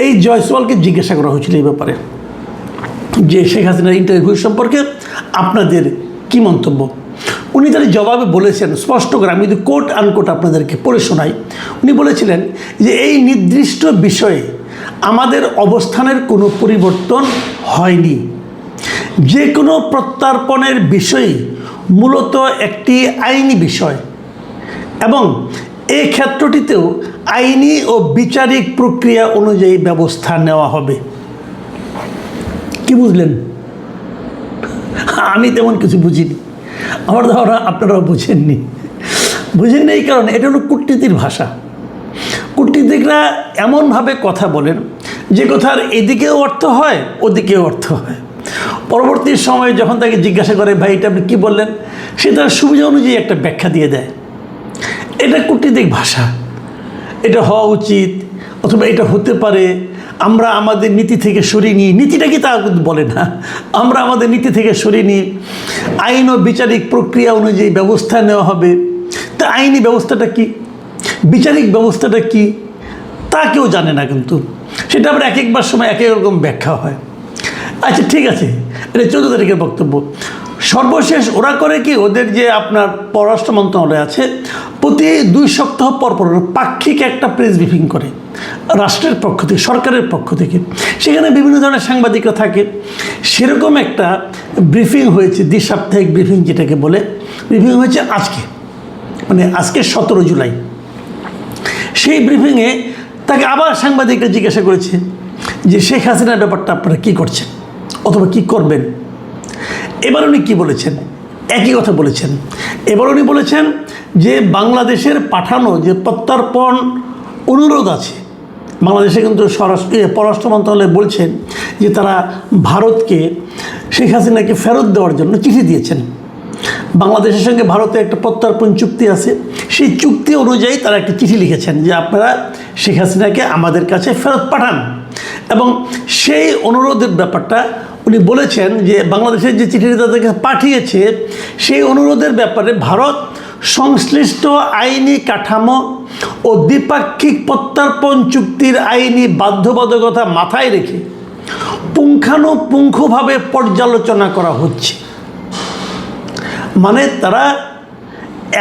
এই জয়সওয়ালকে জিজ্ঞাসা করা হয়েছিল এই ব্যাপারে যে শেখ হাসিনার ইন্টারভিউ সম্পর্কে আপনাদের কি মন্তব্য। উনি তার জবাবে বলেছেন স্পষ্ট করে, আমি যদি কোট আনকোট আপনাদেরকে পড়ে শোনাই, উনি বলেছিলেন যে এই নির্দিষ্ট বিষয়ে আমাদের অবস্থানের কোনো পরিবর্তন হয়নি। যে কোনো প্রত্যর্পণের বিষয় মূলত একটি আইনি বিষয় এবং এই ক্ষেত্রটিতেও আইনি ও বিচারিক প্রক্রিয়া অনুযায়ী ব্যবস্থা নেওয়া হবে। কি বুঝলেন? আমি তেমন কিছু বুঝিনি, আমার ধারণা আপনারাও বুঝেননি। বুঝেননি এই কারণে এটা হলো কূটনীতির ভাষা। কূটনীতিকরা এমনভাবে কথা বলেন যে কথার এদিকেও অর্থ হয় ওদিকেও অর্থ হয়। পরবর্তী সময়ে যখন তাকে জিজ্ঞাসা করে ভাই এটা আপনি কী বললেন, সে তার সুবিধা অনুযায়ী একটা ব্যাখ্যা দিয়ে দেয়। এটা কূটনীতিক ভাষা। এটা হওয়া উচিত অথবা এটা হতে পারে, আমরা আমাদের নীতি থেকে সরিয়ে নিই। নীতিটা কি তা বলে না, আমরা আমাদের নীতি থেকে সরিয়ে নিই, আইন ও বিচারিক প্রক্রিয়া অনুযায়ী ব্যবস্থা নেওয়া হবে। তা আইনি ব্যবস্থাটা কি, বিচারিক ব্যবস্থাটা কি তা কেউ জানে না, কিন্তু সেটা আবার এক একবার সময় এক এক রকম ব্যাখ্যা হয়। আচ্ছা ঠিক আছে, এটা 14 তারিখের বক্তব্য। সর্বশেষ ওরা করে কি, ওদের যে আপনার পররাষ্ট্র মন্ত্রণালয় আছে প্রতি 2 সপ্তাহ পর পর পাক্ষিক একটা প্রেস ব্রিফিং করে রাষ্ট্রের পক্ষ থেকে, সরকারের পক্ষ থেকে। সেখানে বিভিন্ন ধরনের সাংবাদিকরা থাকে। সেরকম একটা ব্রিফিং হয়েছে, দ্বিসাপ্তাহিক ব্রিফিং যেটাকে বলে, ব্রিফিং হয়েছে আজকে, মানে আজকে 17 জুলাই। সেই ব্রিফিংয়ে তাকে আবার সাংবাদিকরা জিজ্ঞাসা করেছে যে শেখ হাসিনার ব্যাপারটা আপনারা কী করছেন অথবা কী করবেন। এবার উনি কী বলেছেন? একই কথা বলেছেন। এবার উনি বলেছেন যে বাংলাদেশের পাঠানো যে প্রত্যর্পণ অনুরোধ আছে, বাংলাদেশে কিন্তু পররাষ্ট্র মন্ত্রণালয় বলছেন যে তারা ভারতকে শেখ হাসিনাকে ফেরত দেওয়ার জন্য চিঠি দিয়েছেন। বাংলাদেশের সঙ্গে ভারতের একটা প্রত্যর্পণ চুক্তি আছে, সেই চুক্তি অনুযায়ী তারা একটা চিঠি লিখেছেন যে আপনারা শেখ হাসিনাকে আমাদের কাছে ফেরত পাঠান। এবং সেই অনুরোধের ব্যাপারটা উনি বলেছেন যে বাংলাদেশের যে চিঠিটি তাদেরকে পাঠিয়েছে সেই অনুরোধের ব্যাপারে ভারত সংশ্লিষ্ট আইনি কাঠামো ও দ্বিপাক্ষিক প্রত্যর্পণ চুক্তির আইনি বাধ্যবাধকতা মাথায় রেখে পুঙ্খানুপুঙ্খভাবে পর্যালোচনা করা হচ্ছে। মানে তারা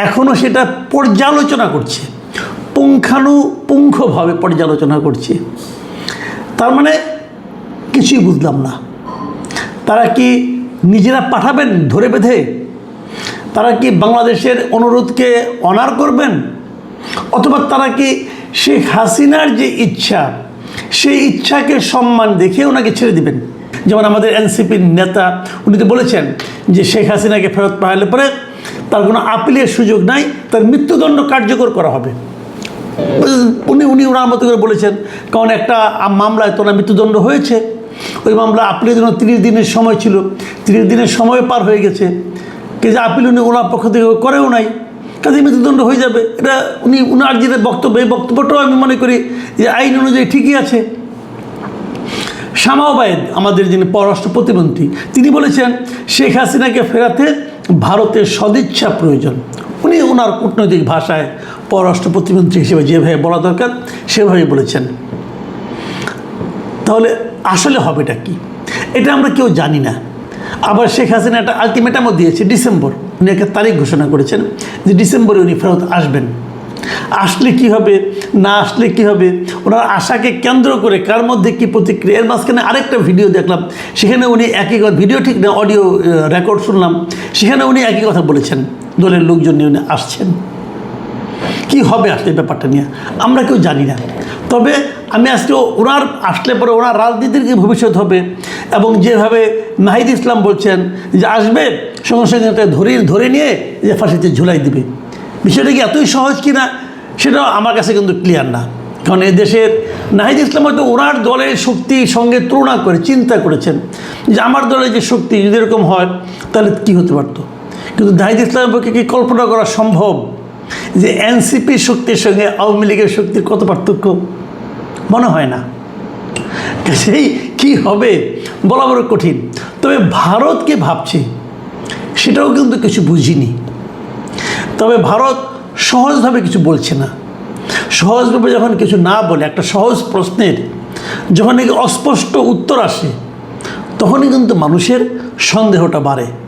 এখনও সেটা পর্যালোচনা করছে, পুঙ্খানুপুঙ্খভাবে পর্যালোচনা করছে। তার মানে কিছুই বুঝলাম না। তারা কি নিজেরা পাঠাবেন ধরে বেঁধে? তারা কি বাংলাদেশের অনুরোধকে অনার করবেন? অথবা তারা কি শেখ হাসিনার যে ইচ্ছা সেই ইচ্ছাকে সম্মান দেখে ওনাকে ছেড়ে দিবেন? যেমন আমাদের এনসিপির নেতা উনি তো বলেছেন যে শেখ হাসিনাকে ফেরত পাঠালে পরে তার কোনো আপিলের সুযোগ নাই, তার মৃত্যুদণ্ড কার্যকর করা হবে। উনি ওনার মতো করে বলেছেন, কারণ একটা মামলায় তো ওনার মৃত্যুদণ্ড হয়েছে, ওই মামলা আপিলের জন্য 30 দিনের সময় ছিল, 30 দিনের সময় পার হয়ে গেছে, কিন্তু আপিল উনি ওনার পক্ষ থেকে করেও নাই, কাজে মৃত্যুদণ্ড হয়ে যাবে। এটা উনার যে বক্তব্য, এই বক্তব্যটাও আমি মনে করি যে আইন অনুযায়ী ঠিকই আছে। শামা ওবায়েদ আমাদের যিনি পররাষ্ট্র প্রতিমন্ত্রী, তিনি বলেছেন শেখ হাসিনাকে ফেরাতে ভারতের সদিচ্ছা প্রয়োজন। উনি ওনার কূটনৈতিক ভাষায় পররাষ্ট্র প্রতিমন্ত্রী হিসেবে যেভাবে বলা দরকার সেভাবেই বলেছেন। তাহলে আসলে হবেটা কি এটা আমরা কেউ জানি না। আবার শেখ হাসিনা একটা আলটিমেটামও দিয়েছে, ডিসেম্বর, উনি একটা তারিখ ঘোষণা করেছেন যে ডিসেম্বরে উনি ফেরত আসবেন। আসলে কি হবে, না আসলে কি হবে, ওনার আশাকে কেন্দ্র করে কার মধ্যে কী প্রতিক্রিয়া। এর মাঝখানে আরেকটা ভিডিও দেখলাম, সেখানে উনি একই কথা, ভিডিও ঠিক না অডিও রেকর্ড শুনলাম, সেখানে উনি একই কথা বলেছেন, দলের লোকজন নিয়ে উনি আসছেন। কি হবে আসলে ব্যাপারটা নিয়ে আমরা কেউ জানি না। তবে আমি আজকে ওনার আসলে পরে ওনার রাজনীতির কি ভবিষ্যৎ হবে, এবং যেভাবে নাহিদ ইসলাম বলছেন যে আসবে সঙ্গে সঙ্গে ধরে নিয়ে যে ফাঁসিতে ঝুলাই দিবে, বিষয়টা কি এতই সহজ কি না সেটাও আমার কাছে কিন্তু ক্লিয়ার না। কারণ এই দেশের নাহিদ ইসলাম হয়তো ওনার দলের শক্তির সঙ্গে তুলনা করে চিন্তা করেছেন যে আমার দলের যে শক্তি যদি এরকম হয় তাহলে কী হতে পারত। কিন্তু নাহিদ ইসলামের পক্ষে কি কল্পনা করা সম্ভব যে এনসিপির শক্তির সঙ্গে আওয়ামী লীগের শক্তির কত পার্থক্য? মনে হয় না। সেই কী হবে বলা বড় কঠিন। তবে ভারতকে ভাবছে সেটাও কিন্তু কিছু বুঝিনি। তবে ভারত সহজভাবে কিছু বলছে না। সহজভাবে যখন কিছু না বলে, একটা সহজ প্রশ্নের যখন নাকি অস্পষ্ট উত্তর আসে তখনই কিন্তু মানুষের সন্দেহটা বাড়ে।